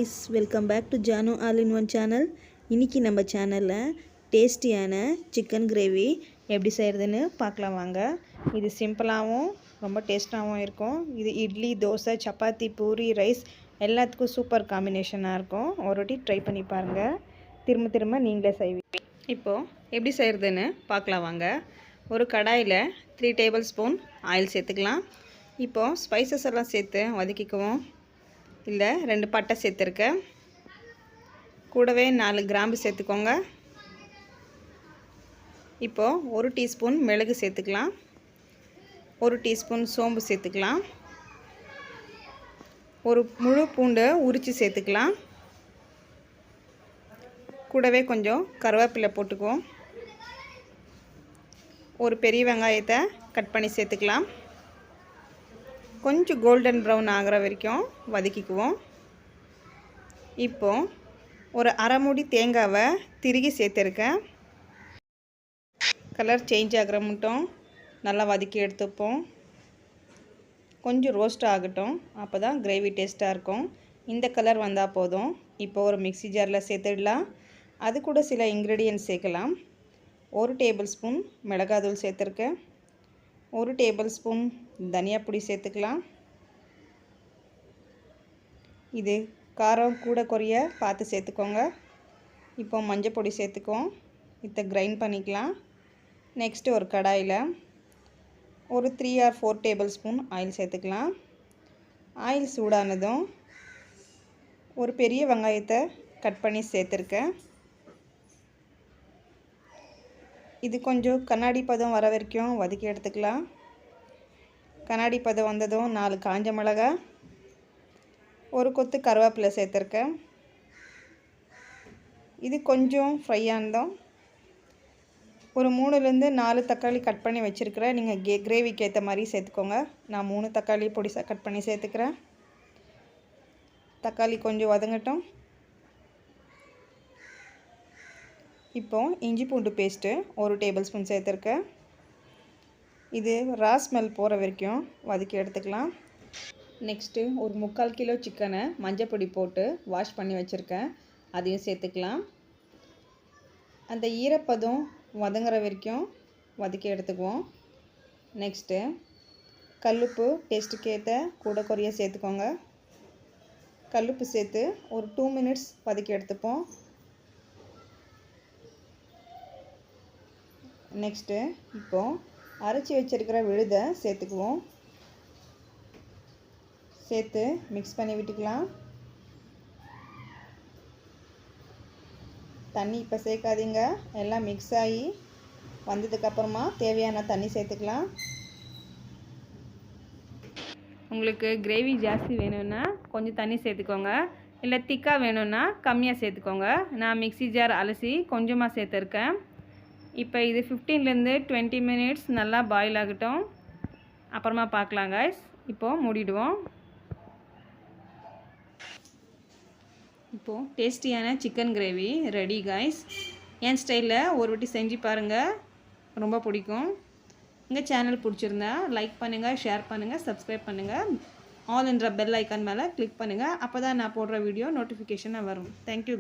guys, welcome back to Janu All in One channel. இன்னைக்கு நம்ம சேனல்ல டேஸ்டியான சிக்கன் கிரேவி எப்படி செய்யறதுன்னு பார்க்கலாம் வாங்க. இது சிம்பிளாவும் ரொம்ப டேஸ்டாவும் இருக்கும். இது இட்லி, தோசை, சப்பாத்தி, பூரி, ரைஸ் எல்லாத்துக்கும் சூப்பர் காம்பினேஷனா இருக்கும். ஒரு வாட்டி ட்ரை பண்ணி பாருங்க. திரும்ப நீங்களே செய்வீங்க. இப்போ எப்படி செய்யறதுன்னு பார்க்கலாம் வாங்க. ஒரு கடாயில 3 டேபிள் ஸ்பூன் ஆயில் சேர்த்துக்கலாம். இப்போ ஸ்பைசஸ் எல்லாம் சேர்த்து வதக்கிக்குவோம். இல்லை 2 பட்டை சேர்த்துருக்கேன். கூடவே 4 கிராம்பு சேர்த்துக்கோங்க. இப்போது 1 டீஸ்பூன் மிளகு சேர்த்துக்கலாம். 1 டீஸ்பூன் சோம்பு சேர்த்துக்கலாம். ஒரு முழு பூண்டை உரித்து சேர்த்துக்கலாம். கூடவே கொஞ்சம் கருவேப்பிலை போட்டுக்குவோம். ஒரு பெரிய வெங்காயத்தை கட் பண்ணி சேர்த்துக்கலாம். கொஞ்சம் கோல்டன் ப்ரௌன் ஆகிற வரைக்கும் வதக்கிக்குவோம். இப்போது ஒரு அரை மூடி தேங்காவை திருகி சேர்த்துருக்கேன். கலர் சேஞ்ச் ஆகிற மட்டும் நல்லா வதக்கி எடுத்துப்போம். கொஞ்சம் ரோஸ்ட் ஆகட்டும், அப்போ தான் கிரேவி டேஸ்ட்டாக இருக்கும். இந்த கலர் வந்தால் போதும். இப்போ ஒரு மிக்ஸி ஜாரில் சேர்த்துடலாம். அது கூட சில இன்க்ரீடியன்ட்ஸ் சேர்க்கலாம். 1 டேபிள் ஸ்பூன் மிளகாத்தூள் சேர்த்துருக்கேன். 1 டேபிள் ஸ்பூன் தனியா பொடி சேர்த்துக்கலாம். இது காரம் கூட குறைய பார்த்து சேர்த்துக்கோங்க. இப்போ மஞ்சள் பொடி சேர்த்துக்குவோம். இதை கிரைண்ட் பண்ணிக்கலாம். நெக்ஸ்ட்டு ஒரு கடாயில் ஒரு 3 or 4 டேபிள் ஸ்பூன் ஆயில் சேர்த்துக்கலாம். ஆயில் சூடானதும் ஒரு பெரிய வெங்காயத்தை கட் பண்ணி சேர்த்துருக்கேன். இது கொஞ்சம் கண்ணாடி பதம் வர வரைக்கும் வதக்கி எடுத்துக்கலாம். கண்ணாடி பதம் வந்ததும் 4 காஞ்ச மிளகாய், ஒரு கொத்து கருவேப்பிலை சேர்த்துருக்கேன். இது கொஞ்சம் ஃப்ரை ஆனதும் ஒரு 3லேருந்து 4 தக்காளி கட் பண்ணி வச்சுருக்கிறேன். நீங்கள் கிரேவிக்கு ஏற்ற மாதிரி சேர்த்துக்கோங்க. நான் 3 தக்காளி பொடிசாக கட் பண்ணி சேர்த்துக்கிறேன். தக்காளி கொஞ்சம் வதங்கட்டும். இப்போது இஞ்சி பூண்டு பேஸ்ட்டு 1 டேபிள் ஸ்பூன் சேர்த்துருக்கேன். இது ரா ஸ்மெல் போகிற வரைக்கும் வதக்கி எடுத்துக்கலாம். நெக்ஸ்ட்டு ஒரு 3/4 கிலோ சிக்கனை மஞ்சள் பொடி போட்டு வாஷ் பண்ணி வச்சுருக்கேன். அதையும் சேர்த்துக்கலாம். அந்த ஈரப்பதம் வதங்குற வரைக்கும் வதக்கி எடுத்துக்குவோம். நெக்ஸ்ட்டு கல்லுப்பு டேஸ்ட்டுக்கு ஏற்ற கூட குறைய சேர்த்துக்கோங்க. கல்லுப்பு சேர்த்து ஒரு 2 மினிட்ஸ் வதக்கி எடுத்துப்போம். நெக்ஸ்ட்டு இப்போது அரைச்சி வச்சுருக்கிற விழுதை சேர்த்துக்குவோம். சேர்த்து மிக்ஸ் பண்ணி விட்டுக்கலாம். தண்ணி இப்போ சேர்க்காதீங்க. எல்லாம் மிக்ஸ் ஆகி வந்ததுக்கப்புறமா தேவையான தண்ணி சேர்த்துக்கலாம். உங்களுக்கு கிரேவி ஜாஸ்தி வேணும்னா கொஞ்சம் தண்ணி சேர்த்துக்கோங்க. இல்லை திக்காக வேணும்னா கம்மியாக சேர்த்துக்கோங்க. நான் மிக்ஸி ஜார் அலசி கொஞ்சமாக சேர்த்துருக்கேன். இப்போ இது 15லேருந்து 20 மினிட்ஸ் நல்லா பாயில் ஆகட்டும். அப்புறமா பார்க்கலாம் காய்ஸ். இப்போது மூடிடுவோம். இப்போது டேஸ்டியான சிக்கன் கிரேவி ரெடி காய்ஸ். என் ஸ்டைலில் ஒரு வாட்டி செஞ்சு பாருங்கள், ரொம்ப பிடிக்கும். எங்கள் சேனல் பிடிச்சிருந்தா லைக் பண்ணுங்கள், ஷேர் பண்ணுங்கள், சப்ஸ்கிரைப் பண்ணுங்கள். ஆல் என்ற பெல் ஐக்கான் மேலே கிளிக் பண்ணுங்கள். அப்போ தான் நான் போடுற வீடியோ நோட்டிஃபிகேஷனாக வரும். தேங்க்யூ.